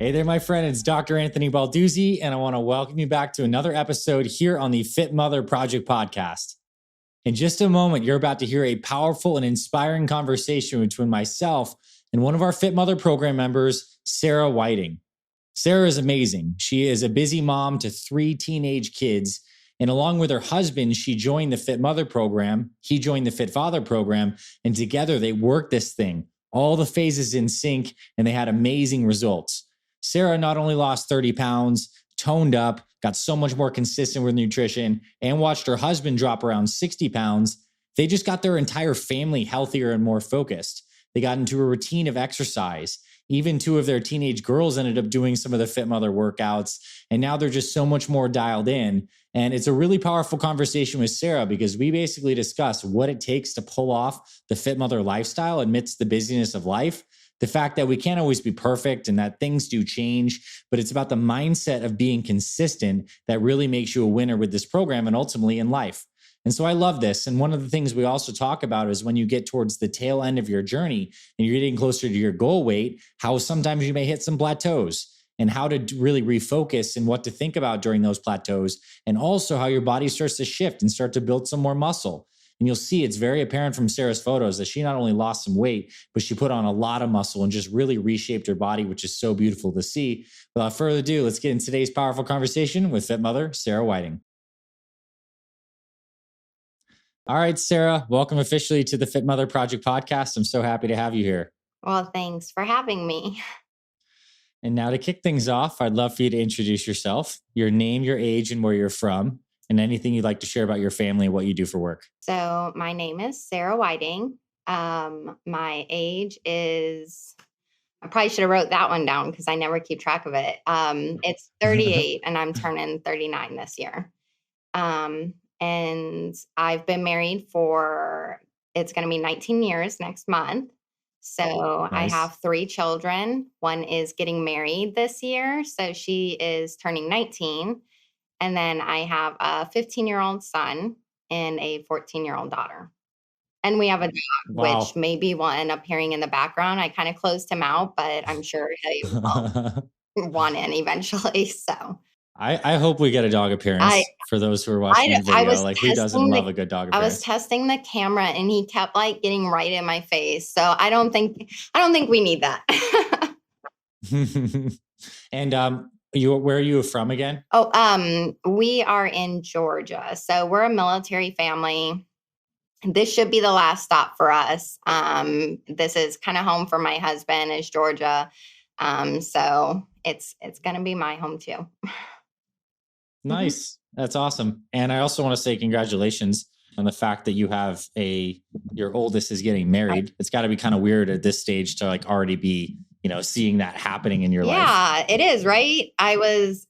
Hey there, my friend. It's Dr. Anthony Balduzzi, and I want to welcome you back to another episode here on the Fit Mother Project podcast. In just a moment, you're about to hear a powerful and inspiring conversation between myself and one of our Fit Mother program members, Sarah Whiting. Sarah is amazing. She is a busy mom to 3 teenage kids, and along with her husband, she joined the Fit Mother program. He joined the Fit Father program, and together they worked this thing, all the phases in sync, and they had amazing results. Sarah not only lost 30 pounds, toned up, got so much more consistent with nutrition, and watched her husband drop around 60 pounds. They just got their entire family healthier and more focused. They got into a routine of exercise. Even 2 of their teenage girls ended up doing some of the Fit Mother workouts, and now they're just so much more dialed in. And it's a really powerful conversation with Sarah because we basically discuss what it takes to pull off the Fit Mother lifestyle amidst the busyness of life. The fact that we can't always be perfect and that things do change, but it's about the mindset of being consistent that really makes you a winner with this program and ultimately in life. And so I love this. And one of the things we also talk about is when you get towards the tail end of your journey and you're getting closer to your goal weight, how sometimes you may hit some plateaus and how to really refocus and what to think about during those plateaus. And also how your body starts to shift and start to build some more muscle. And you'll see it's very apparent from Sarah's photos that she not only lost some weight, but she put on a lot of muscle and just really reshaped her body, which is so beautiful to see. Without further ado, let's get into today's powerful conversation with Fit Mother, Sarah Whiting. All right, Sarah, welcome officially to the Fit Mother Project podcast. I'm so happy to have you here. Well, thanks for having me. And now to kick things off, I'd love for you to introduce yourself, your name, your age, and where you're from, and anything you'd like to share about your family and what you do for work. So my name is Sarah Whiting. My age is, I probably should have wrote that one down because I never keep track of it. It's 38 and I'm turning 39 this year. And I've been married for, it's going to be 19 years next month. So Nice. I have 3 children. One is getting married this year. So she is turning 19. And then I have a 15-year-old son and a 14-year-old daughter. And we have a dog, Wow. which maybe will end up hearing in the background. I kind of closed him out, but I'm sure he will want in eventually. So I hope we get a dog appearance for those who are watching the video. Like, who doesn't love a good dog appearance? I was testing the camera and he kept like getting right in my face. So I don't think we need that. And where are you from again? Oh, we are in Georgia. So we're a military family. This should be the last stop for us. This is kind of home for my husband is Georgia. So it's going to be my home too. Nice. That's awesome. And I also want to say congratulations on the fact that you have your oldest is getting married. It's got to be kind of weird at this stage to like already be, seeing that happening in your life. Yeah, it is, right? I was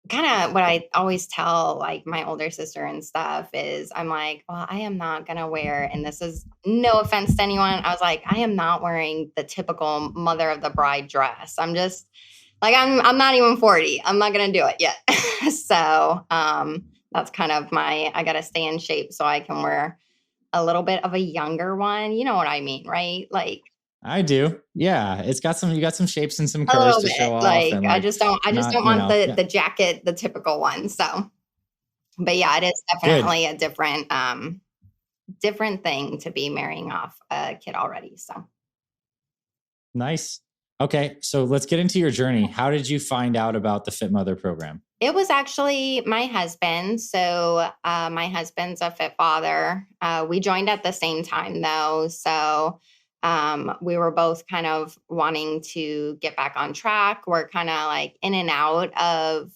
kind of what I always tell like my older sister and stuff is I'm like, well, I am not going to wear, and this is no offense to anyone. I was like, I am not wearing the typical mother of the bride dress. I'm just like, I'm not even 40. I'm not going to do it yet. So that's kind of I got to stay in shape so I can wear a little bit of a younger one. You know what I mean, right? Like, I do. Yeah. You got some shapes and some curves to show off. Like, and I just don't want the jacket, the typical one. So, but yeah, it is definitely a different thing to be marrying off a kid already. So. Nice. Okay. So let's get into your journey. How did you find out about the Fit Mother program? It was actually my husband. So my husband's a Fit Father. We joined at the same time though. So we were both kind of wanting to get back on track. We're kind of like in and out of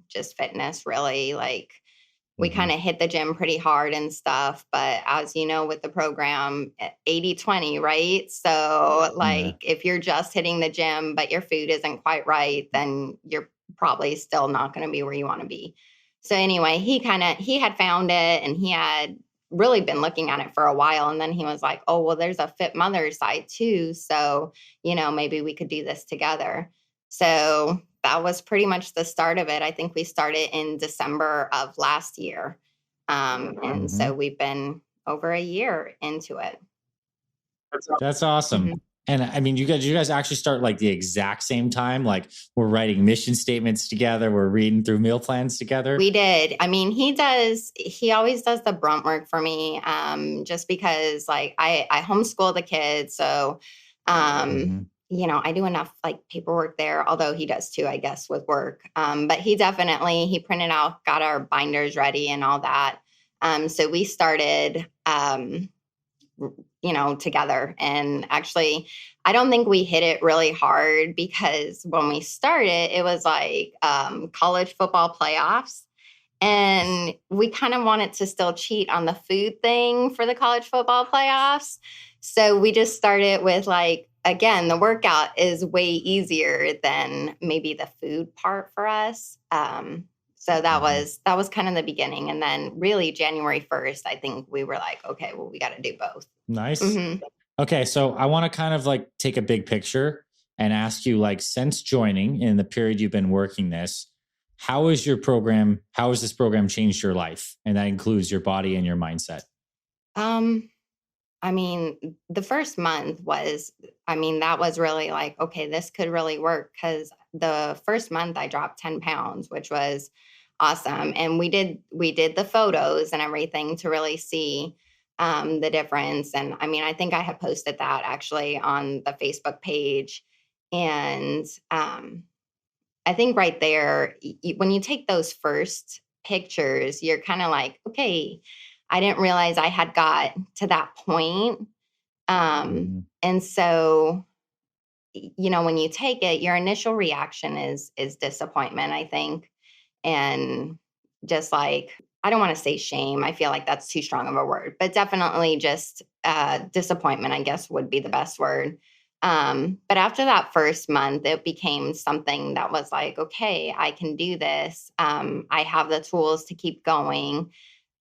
just fitness, really. Like we kind of hit the gym pretty hard and stuff. But as you know, with the program, 80-20, right? So like if you're just hitting the gym, but your food isn't quite right, then you're probably still not going to be where you want to be. So anyway, he had found it and he had really been looking at it for a while. And then he was like, oh, well, there's a Fit Mother site too. So, maybe we could do this together. So that was pretty much the start of it. I think we started in December of last year. So we've been over a year into it. That's awesome. And I mean, you guys actually start like the exact same time? Like we're writing mission statements together. We're reading through meal plans together. We did. I mean, he always does the brunt work for me. Just because like I homeschool the kids. So, I do enough like paperwork there, although he does too, I guess, with work. But he printed out, got our binders ready and all that. So we started, together. And actually, I don't think we hit it really hard because when we started, it was like college football playoffs. And we kind of wanted to still cheat on the food thing for the college football playoffs. So we just started with like, again, the workout is way easier than maybe the food part for us. So that was kind of the beginning. And then really January 1st, I think we were like, okay, well, we got to do both. Nice. Okay. So I want to kind of like take a big picture and ask you, like, since joining in the period you've been working this, how has this program changed your life? And that includes your body and your mindset. I mean, the first month that was really like, okay, this could really work. Cause the first month I dropped 10 pounds, which was awesome. And we did the photos and everything to really see the difference. And I mean, I think I had posted that actually on the Facebook page. And I think right there, when you take those first pictures, you're kind of like, okay, I didn't realize I had got to that point. And so, when you take it, your initial reaction is disappointment, I think. And just like, I don't want to say shame. I feel like that's too strong of a word, but definitely just disappointment, I guess would be the best word. But after that first month, it became something that was like, okay, I can do this. I have the tools to keep going.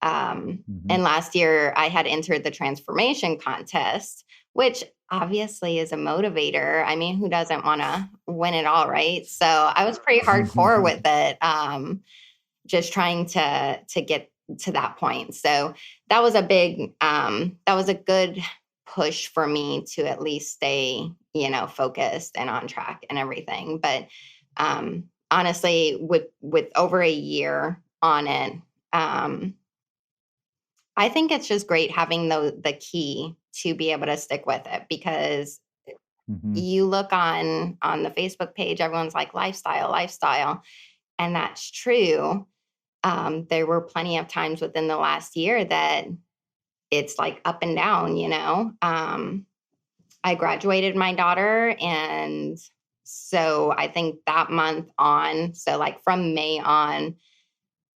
And last year I had entered the transformation contest, which obviously is a motivator. I mean, who doesn't want to win it all, right? So I was pretty hardcore with it, just trying to get to that point. So that was a good push for me to at least stay, focused and on track and everything. But honestly, with over a year on it, I think it's just great having the key to be able to stick with it, because you look on the Facebook page, everyone's like lifestyle. And that's true. There were plenty of times within the last year that it's like up and down. I graduated my daughter. And so I think that month on, so like from May on,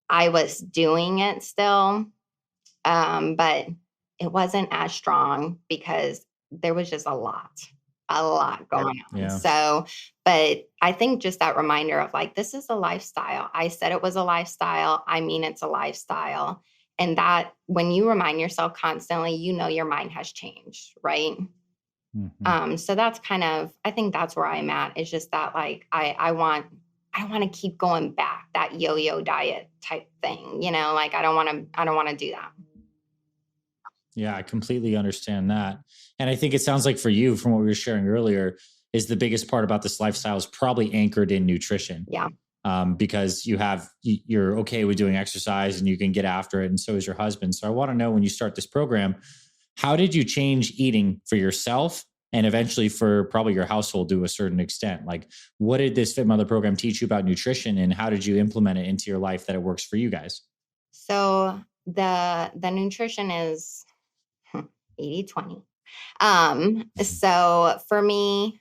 I was doing it still. But it wasn't as strong because there was just a lot going on. Yeah. So, but I think just that reminder of like, this is a lifestyle. I said it was a lifestyle. I mean, it's a lifestyle. And that when you remind yourself constantly, your mind has changed, right? So that's I think that's where I'm at. It's just that like, I want to keep going back, that yo-yo diet type thing, like I don't want to do that. Yeah, I completely understand that. And I think it sounds like for you, from what we were sharing earlier, is the biggest part about this lifestyle is probably anchored in nutrition. Yeah. Because you're okay with doing exercise and you can get after it. And so is your husband. So I want to know, when you start this program, how did you change eating for yourself and eventually for probably your household to a certain extent? Like, what did this Fit Mother program teach you about nutrition, and how did you implement it into your life that it works for you guys? So the nutrition is 80-20. So for me,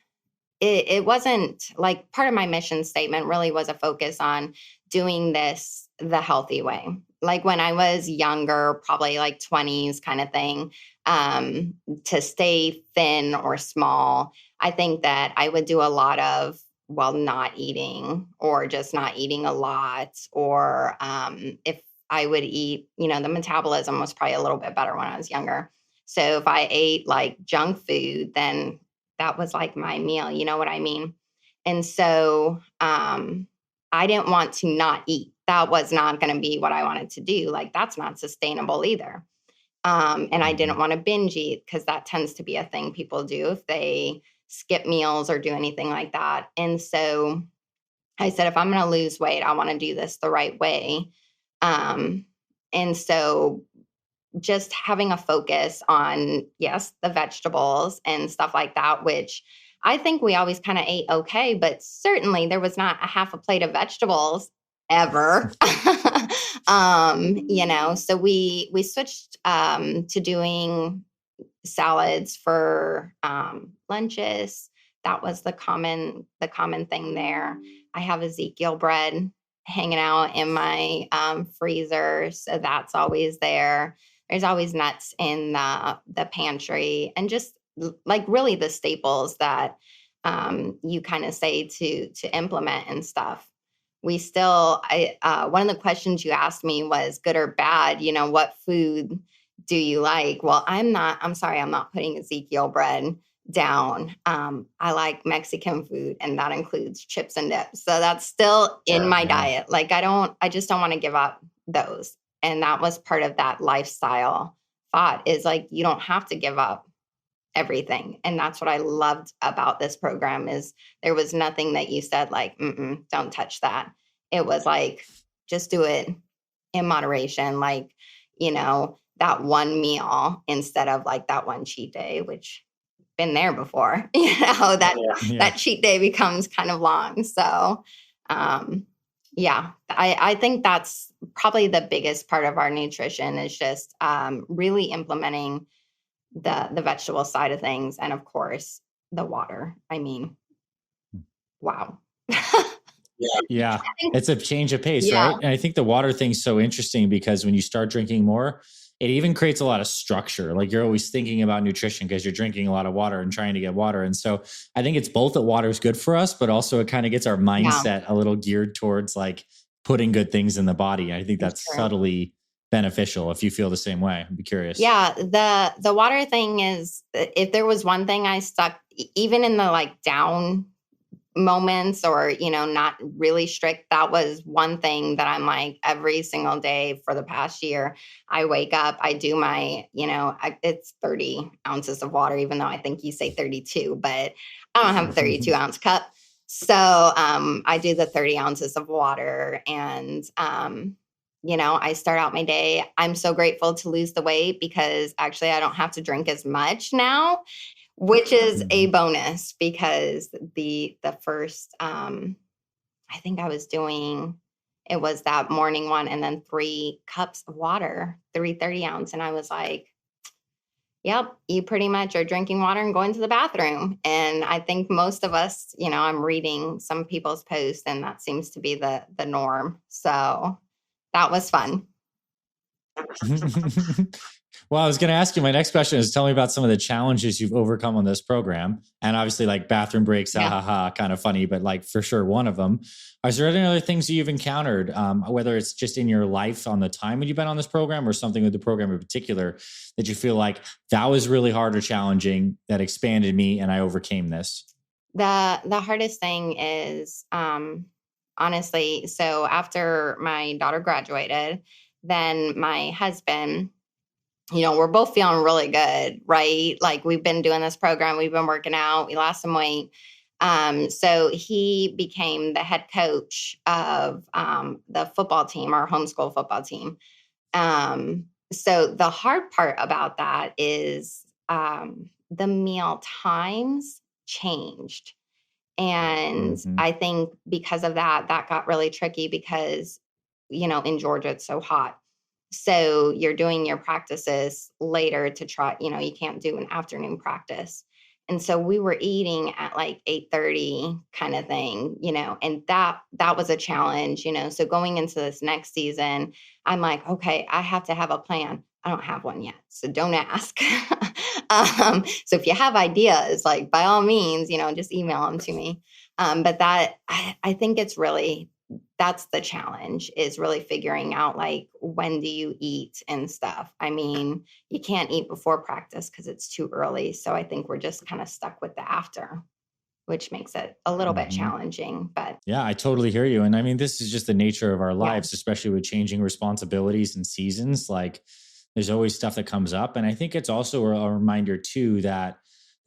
it wasn't like part of my mission statement really was a focus on doing this the healthy way. Like when I was younger, probably like 20s kind of thing, to stay thin or small, I think that I would do a lot of, not eating or just not eating a lot. Or if I would eat, the metabolism was probably a little bit better when I was younger. So if I ate like junk food, then that was like my meal. You know what I mean? And so I didn't want to not eat. That was not going to be what I wanted to do. Like that's not sustainable either. And I didn't want to binge eat, because that tends to be a thing people do if they skip meals or do anything like that. And so I said, if I'm going to lose weight, I want to do this the right way. And so just having a focus on, yes, the vegetables and stuff like that, which I think we always kind of ate okay, but certainly there was not a half a plate of vegetables ever. So we switched to doing salads for lunches. That was the common thing there. I have Ezekiel bread hanging out in my freezer, so that's always there. There's always nuts in the pantry, and just like really the staples that you kind of say to implement and stuff. We still, one of the questions you asked me was good or bad. What food do you like? Well, I'm sorry, I'm not putting Ezekiel bread down. I like Mexican food, and that includes chips and dips. So that's still in my diet. Like I just don't want to give up those. And that was part of that lifestyle thought, is like, you don't have to give up everything. And that's what I loved about this program, is there was nothing that you said like, don't touch that. It was like, just do it in moderation. Like, that one meal instead of like that one cheat day, which been there before, that cheat day becomes kind of long. So, I think that's probably the biggest part of our nutrition, is just really implementing the vegetable side of things. And of course, the water. I mean, wow. Yeah. It's a change of pace, right? And I think the water thing's so interesting, because when you start drinking more, it even creates a lot of structure. Like, you're always thinking about nutrition because you're drinking a lot of water and trying to get water. And so I think it's both that water is good for us, but also it kind of gets our mindset a little geared towards like putting good things in the body. I think that's subtly beneficial. If you feel the same way, I'd be curious. Yeah. The water thing is, if there was one thing I stuck, even in the like down moments or, not really strict, that was one thing that I'm like, every single day for the past year, I wake up, I do my, it's 30 ounces of water, even though I think you say 32, but I don't have a 32 ounce cup. So I do the 30 ounces of water, and I start out my day. I'm so grateful to lose the weight, because actually I don't have to drink as much now, which is a bonus, because the first, I think I was doing, it was that morning one, and then 3 cups of water, 30 ounce. And I was like, yep, you pretty much are drinking water and going to the bathroom. And I think most of us, I'm reading some people's posts, and that seems to be the norm. So that was fun. Well, I was going to ask you, my next question is, tell me about some of the challenges you've overcome on this program. And obviously, like bathroom breaks, kind of funny, but like for sure one of them. Is there any other things that you've encountered, whether it's just in your life on the time when you've been on this program, or something with the program in particular, that you feel like that was really hard or challenging, that expanded me and I overcame this? The hardest thing is, honestly, so after my daughter graduated, then my husband, we're both feeling really good, right? Like, we've been doing this program, we've been working out, we lost some weight. So he became the head coach of the football team, our homeschool football team. So the hard part about that is the meal times changed. And I think because of that got really tricky, because, in Georgia, it's so hot. So you're doing your practices later to try, you can't do an afternoon practice. And so we were eating at like 8:30 kind of thing, and that was a challenge, So going into this next season, I'm like, okay, I have to have a plan. I don't have one yet, so don't ask. So if you have ideas, like, by all means, just email them to me. But that, I think it's really, that's the challenge, is really figuring out, like, when do you eat and stuff. I mean, you can't eat before practice because it's too early. So I think we're just kind of stuck with the after, which makes it a little bit challenging. But yeah, I totally hear you. And I mean, this is just the nature of our lives, especially with changing responsibilities and seasons. Like, there's always stuff that comes up. And I think it's also a reminder too, that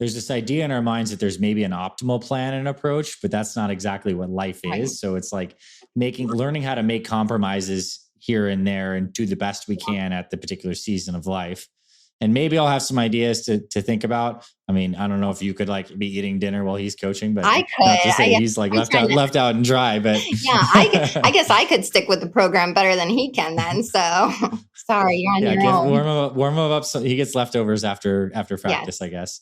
there's this idea in our minds that there's maybe an optimal plan and approach, but that's not exactly what life Right. is. So it's like learning how to make compromises here and there and do the best we can at the particular season of life. And maybe I'll have some ideas to think about. I mean, I don't know if you could like be eating dinner while he's coaching, but I not to could. say he's like left out and dry, but Yeah, I guess I could stick with the program better than he can then. So sorry, you're on your own. Warm him up so he gets leftovers after practice, Yes. I guess.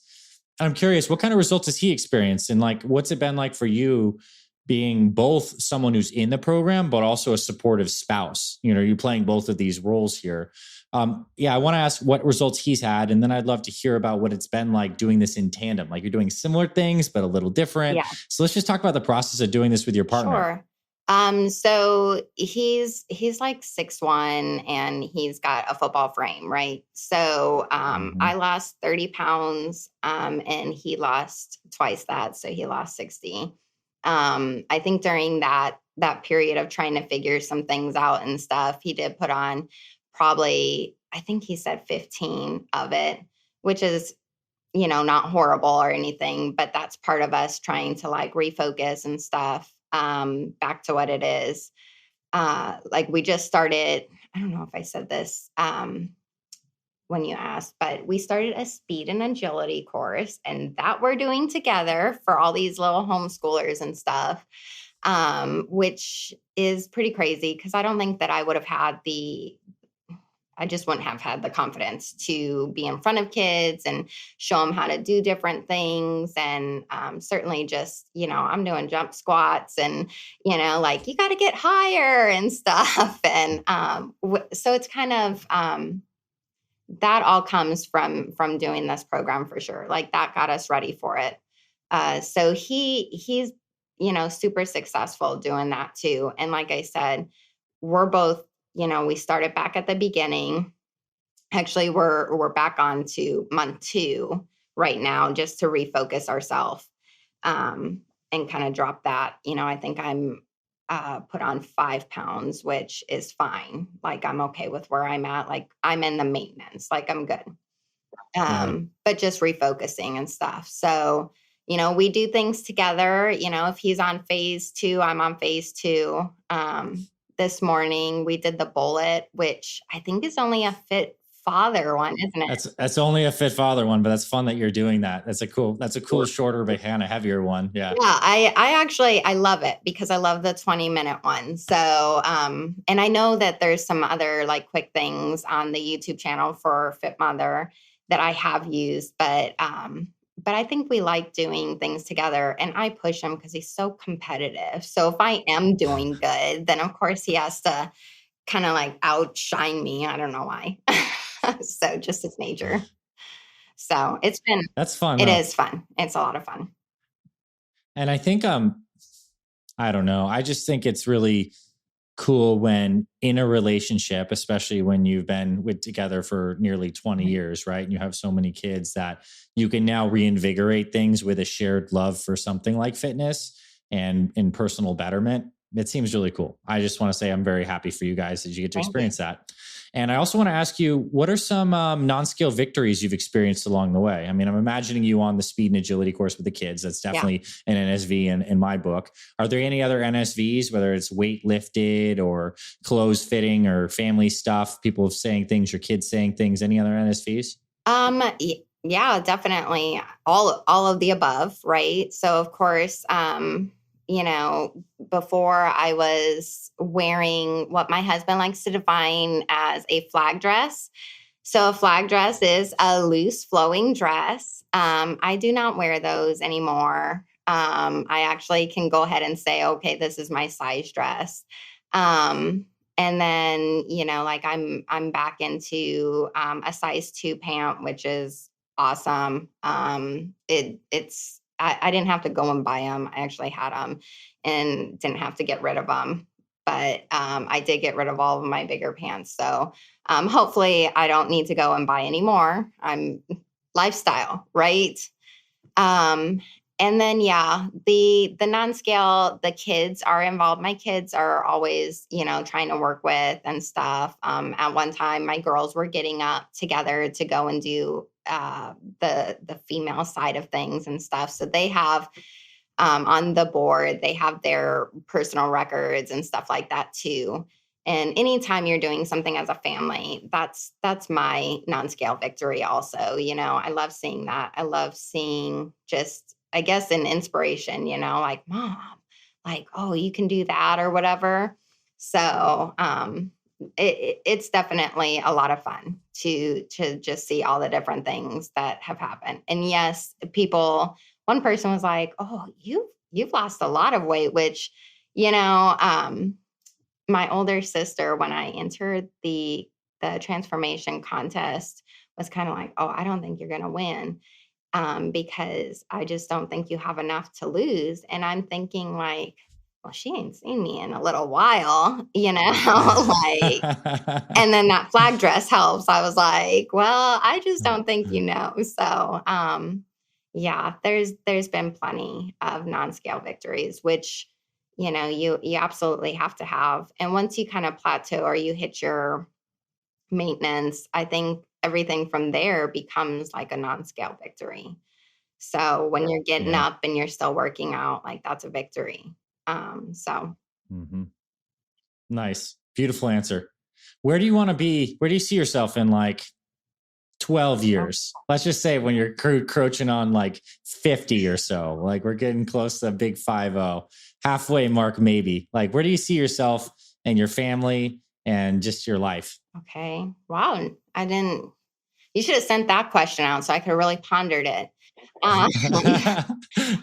I'm curious, what kind of results has he experienced? And like, what's it been like for you being both someone who's in the program, but also a supportive spouse? You know, you're playing both of these roles here. I want to ask what results he's had. And then I'd love to hear about what it's been like doing this in tandem. Like you're doing similar things, but a little different. Yeah. So let's just talk about the process of doing this with your partner. Sure. So he's like 6'1" and he's got a football frame, right? So I lost 30 pounds and he lost twice that. So he lost 60. I think during that period of trying to figure some things out and stuff, he did put on probably, I think he said 15 of it, which is, you know, not horrible or anything, but that's part of us trying to like refocus and stuff. Back to what it is. Like we just started, I don't know if I said this when you asked, but we started a speed and agility course and that we're doing together for all these little homeschoolers and stuff, which is pretty crazy because I don't think that I would have had I just wouldn't have had the confidence to be in front of kids and show them how to do different things. And certainly just, you know, I'm doing jump squats and, you know, like you got to get higher and stuff. And so it's kind of that all comes from doing this program for sure. Like that got us ready for it. So he's, you know, super successful doing that too. And like I said, we're both, you know, we started back at the beginning. Actually, we're back on to month 2 right now, just to refocus ourselves and kind of drop that. You know, I think I'm put on 5 pounds, which is fine. Like I'm okay with where I'm at. Like I'm in the maintenance, like I'm good. But just refocusing and stuff. So, you know, we do things together. You know, if he's on phase 2, I'm on phase 2. This morning we did the bullet, which I think is only a fit father one, isn't it? That's only a fit father one, but that's fun that you're doing that. That's a cool shorter but kind of heavier one. Yeah. I actually love it because I love the 20-minute one. So and I know that there's some other like quick things on the YouTube channel for Fit Mother that I have used, but I think we like doing things together and I push him because he's so competitive. So if I am doing good, then of course he has to kind of like outshine me. I don't know why. So just his nature. So that's fun. It is fun. It's a lot of fun. And I think, I don't know. I just think it's really cool when in a relationship, especially when you've been together for nearly 20 years, right? And you have so many kids that you can now reinvigorate things with a shared love for something like fitness and in personal betterment. It seems really cool. I just want to say I'm very happy for you guys that you get to experience that. And I also want to ask you, what are some non-scale victories you've experienced along the way? I mean, I'm imagining you on the speed and agility course with the kids. That's definitely an NSV in my book. Are there any other NSVs, whether it's weight lifted or clothes fitting or family stuff, people saying things, your kids saying things, any other NSVs? Yeah, definitely. All of the above, right? So of course, you know, before I was wearing what my husband likes to define as a flag dress. So a flag dress is a loose flowing dress. I do not wear those anymore. I actually can go ahead and say, okay, this is my size dress. And then, you know, like I'm back into a size 2 pant, which is awesome. I didn't have to go and buy them. I actually had them and didn't have to get rid of them. But I did get rid of all of my bigger pants. So hopefully I don't need to go and buy any more. I'm lifestyle, right? And then, yeah, the non-scale, the kids are involved. My kids are always, trying to work with and stuff. At one time, my girls were getting up together to go and do the female side of things and stuff. So they have on the board, they have their personal records and stuff like that too. And anytime you're doing something as a family, that's my non-scale victory also. I love seeing that. I love seeing just, I guess, an inspiration, like, mom, like, oh, you can do that or whatever. So it's definitely a lot of fun to just see all the different things that have happened. And yes, one person was like, oh, you've lost a lot of weight, which, my older sister, when I entered the transformation contest, was kind of like, oh, I don't think you're going to win, because I just don't think you have enough to lose. And I'm thinking like, well, she ain't seen me in a little while, like, and then that flag dress helps. I was like, well, I just don't think So, yeah, there's been plenty of non-scale victories, which, you absolutely have to have. And once you kind of plateau or you hit your maintenance, I think everything from there becomes like a non-scale victory. So when you're getting Yeah. up and you're still working out, like that's a victory. So Mhm. Nice. Beautiful answer. Where do you want to be? Where do you see yourself in like 12 years? Let's just say when you're crouching on like 50 or so, like we're getting close to the big 50, halfway mark, maybe. Like, where do you see yourself and your family and just your life? okay. Wow. You should have sent that question out so I could have really pondered it. Um,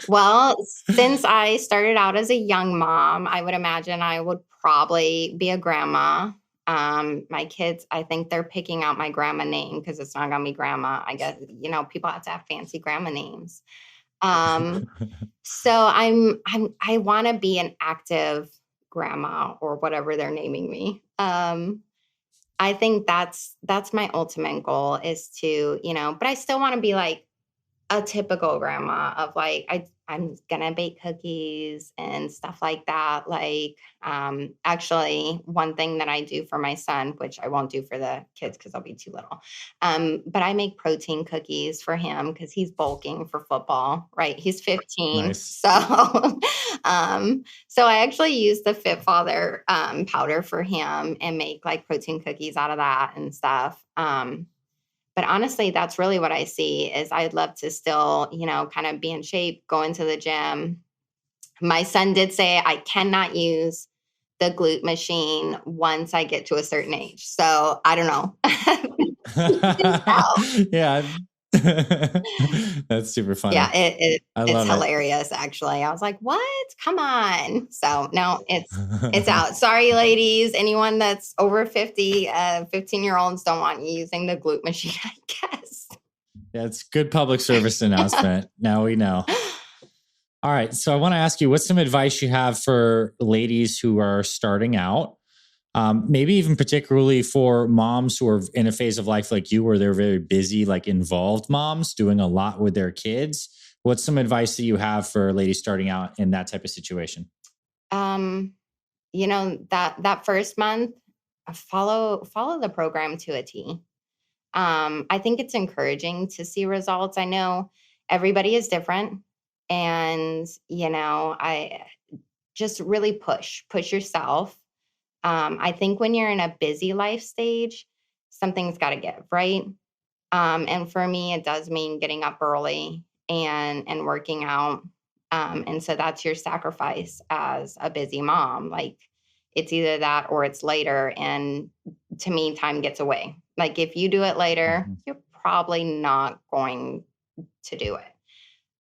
well, since I started out as a young mom, I would imagine I would probably be a grandma. My kids, I think they're picking out my grandma name because it's not going to be grandma. I guess, people have to have fancy grandma names. Um, so I want to be an active grandma or whatever they're naming me. I think that's my ultimate goal is to, but I still want to be like a typical grandma of like I'm gonna bake cookies and stuff like that. Like actually one thing that I do for my son, which I won't do for the kids because they'll be too little. But I make protein cookies for him because he's bulking for football, right? He's 15. Nice. So so I actually use the Fit Father powder for him and make like protein cookies out of that and stuff. But honestly, that's really what I see is I'd love to still, kind of be in shape, go into the gym. My son did say I cannot use the glute machine once I get to a certain age. So I don't know. Yeah. That's super funny. Yeah, I it's love hilarious, actually. I was like, what? Come on. So no, it's out. Sorry, ladies. Anyone that's over 50, 15-year-olds don't want you using the glute machine, I guess. Yeah, it's good public service announcement. Now we know. All right. So I want to ask you, what's some advice you have for ladies who are starting out? Maybe even particularly for moms who are in a phase of life like you, where they're very busy, like involved moms doing a lot with their kids. What's some advice that you have for ladies starting out in that type of situation? That first month, follow the program to a T. I think it's encouraging to see results. I know everybody is different, and I just really push yourself. I think when you're in a busy life stage, something's got to give, right? And for me, it does mean getting up early and working out. And so that's your sacrifice as a busy mom. Like it's either that or it's later. And to me, time gets away. Like if you do it later, you're probably not going to do it.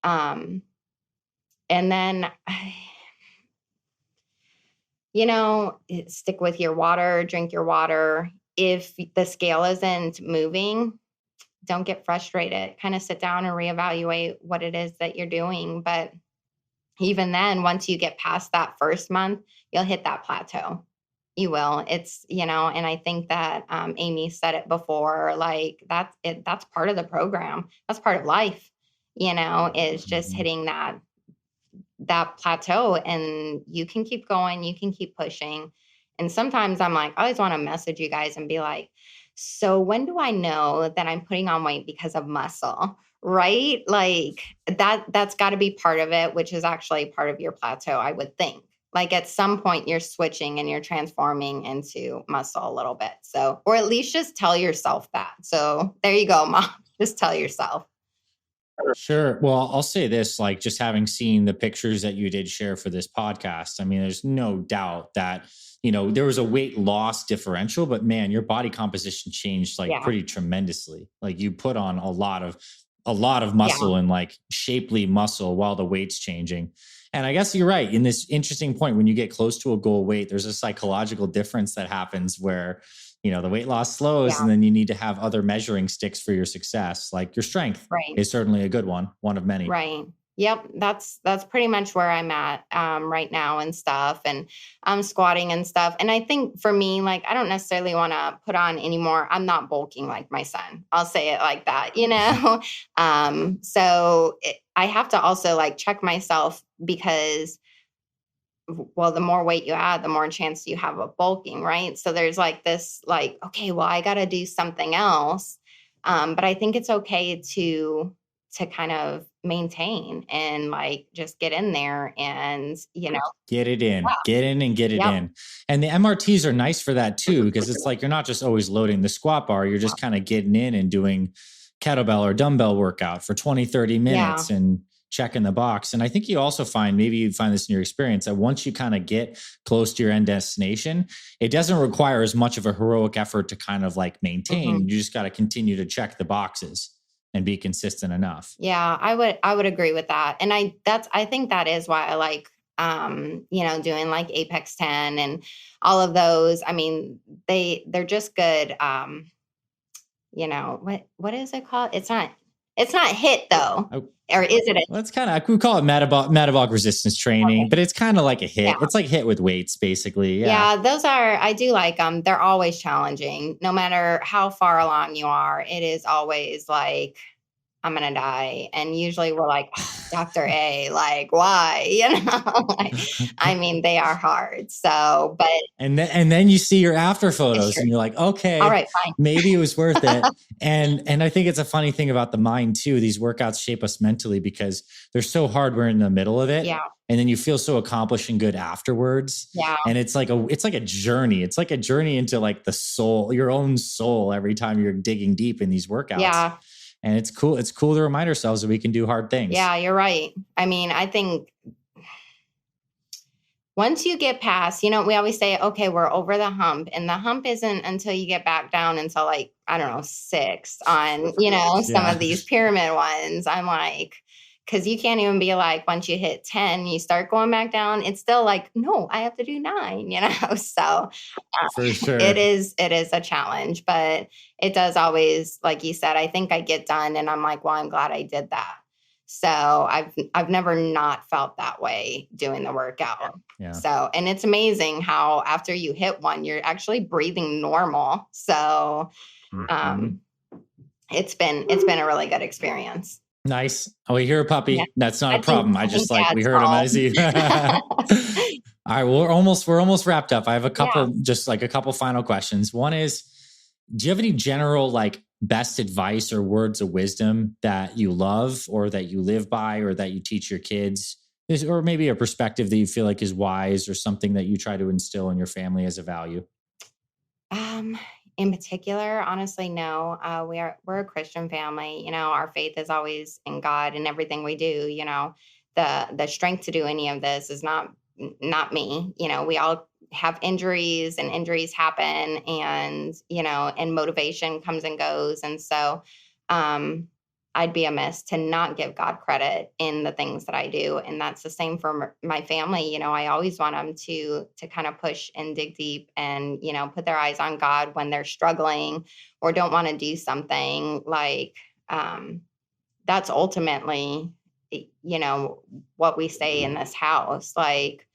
And then stick with your water, drink your water. If the scale isn't moving, don't get frustrated. Kind of sit down and reevaluate what it is that you're doing. But even then, once you get past that first month, you'll hit that plateau. You will. It's, and I think that Amy said it before, like that's part of the program. That's part of life, is just hitting that that plateau, and you can keep going, you can keep pushing. And sometimes I'm like, I always want to message you guys and be like, so when do I know that I'm putting on weight because of muscle? Right? Like that's got to be part of it, which is actually part of your plateau, I would think. Like at some point you're switching and you're transforming into muscle a little bit. So, or at least just tell yourself that. So there you go, mom. Just tell yourself. Sure. Well, I'll say this, like just having seen the pictures that you did share for this podcast, I mean, there's no doubt that, there was a weight loss differential, but man, your body composition changed like Yeah. pretty tremendously. Like you put on a lot of Yeah. muscle and like shapely muscle while the weight's changing. And I guess you're right in this interesting point. When you get close to a goal weight, there's a psychological difference that happens where, the weight loss slows, Yeah. and then you need to have other measuring sticks for your success. Like your strength Right. is certainly a good one of many. Right. Yep. That's pretty much where I'm at right now and stuff. And I'm squatting and stuff. And I think for me, like, I don't necessarily want to put on anymore. I'm not bulking like my son. I'll say it like that, I have to also like check myself because, well, the more weight you add, the more chance you have of bulking, right? So there's like this, like, okay, well, I got to do something else. But I think it's okay to kind of maintain and like just get in there and Get it in, yeah. get in and get it Yep. in. And the MRTs are nice for that too, because it's like you're not just always loading the squat bar, you're just kind of getting in and doing kettlebell or dumbbell workout for 20, 30 minutes and checking the box. And I think you also find, maybe you find this in your experience, that once you kind of get close to your end destination, it doesn't require as much of a heroic effort to kind of like maintain. You just got to continue to check the boxes and be consistent enough. Yeah, I would agree with that. And I think that is why I like doing like Apex 10 and all of those. I mean, they're just good. What is it called? It's not HIIT though. Or is it? Well, it's kind of, we call it metabolic resistance training, Okay. but it's kind of like a HIIT. Yeah. It's like HIIT with weights, basically. Yeah, I do like them. They're always challenging. No matter how far along you are, it is always like, I'm going to die. And usually we're like, Dr. A, like, why? I mean, they are hard. So, but. And then you see your after photos and you're like, okay, all right, fine. Maybe it was worth it. And I think it's a funny thing about the mind too. These workouts shape us mentally because they're so hard. We're in the middle of it. Yeah. And then you feel so accomplished and good afterwards. Yeah. And it's like a journey. It's like a journey into like the soul, your own soul, every time you're digging deep in these workouts. Yeah. And it's cool. It's cool to remind ourselves that we can do hard things. Yeah, you're right. I mean, I think once you get past, we always say, okay, we're over the hump. And the hump isn't until you get back down until like, I don't know, 6 on, some of these pyramid ones. I'm like, because you can't even be like, once you hit 10, you start going back down. It's still like, no, I have to do 9, So for sure, it is a challenge, but it does always, like you said, I think I get done and I'm like, well, I'm glad I did that. So I've never not felt that way doing the workout. Yeah. So, and it's amazing how after you hit one, you're actually breathing normal. So it's been a really good experience. Nice. Oh, we hear a puppy. Yeah. That's not a problem. I just like, we heard him as he. All right. Well, we're almost wrapped up. I have a couple, just like a couple final questions. One is, do you have any general like best advice or words of wisdom that you love or that you live by or that you teach your kids? Or maybe a perspective that you feel like is wise or something that you try to instill in your family as a value? In particular, honestly, no. We're a Christian family. Our faith is always in God and everything we do. The strength to do any of this is not me. We all have injuries and injuries happen, and and motivation comes and goes. And so I'd be amiss to not give God credit in the things that I do. And that's the same for my family. I always want them to kind of push and dig deep and, put their eyes on God when they're struggling or don't want to do something. Like that's ultimately, what we say in this house. Like,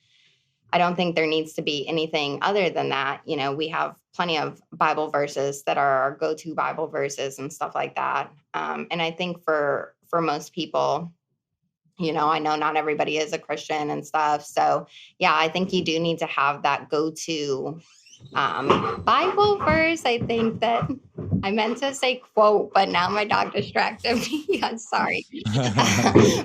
I don't think there needs to be anything other than that. We have plenty of Bible verses that are our go-to Bible verses and stuff like that. And I think for most people, I know not everybody is a Christian and stuff. So yeah, I think you do need to have that go-to Bible verse. I think that I meant to say quote, but now my dog distracted me. I'm sorry.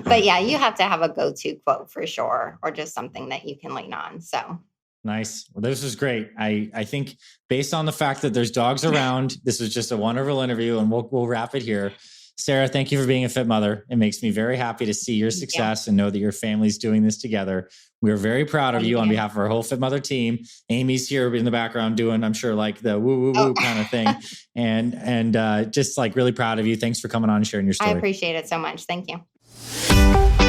But yeah, you have to have a go-to quote for sure, or just something that you can lean on. So Nice. Well, this is great. I think based on the fact that there's dogs around, this was just a wonderful interview, and we'll wrap it here. Sarah, thank you for being a fit mother. It makes me very happy to see your success and know that your family's doing this together. We're very proud of you on behalf of our whole Fit Mother team. Amy's here in the background doing, I'm sure, like the woo woo woo kind of thing, and just like really proud of you. Thanks for coming on and sharing your story. I appreciate it so much. Thank you.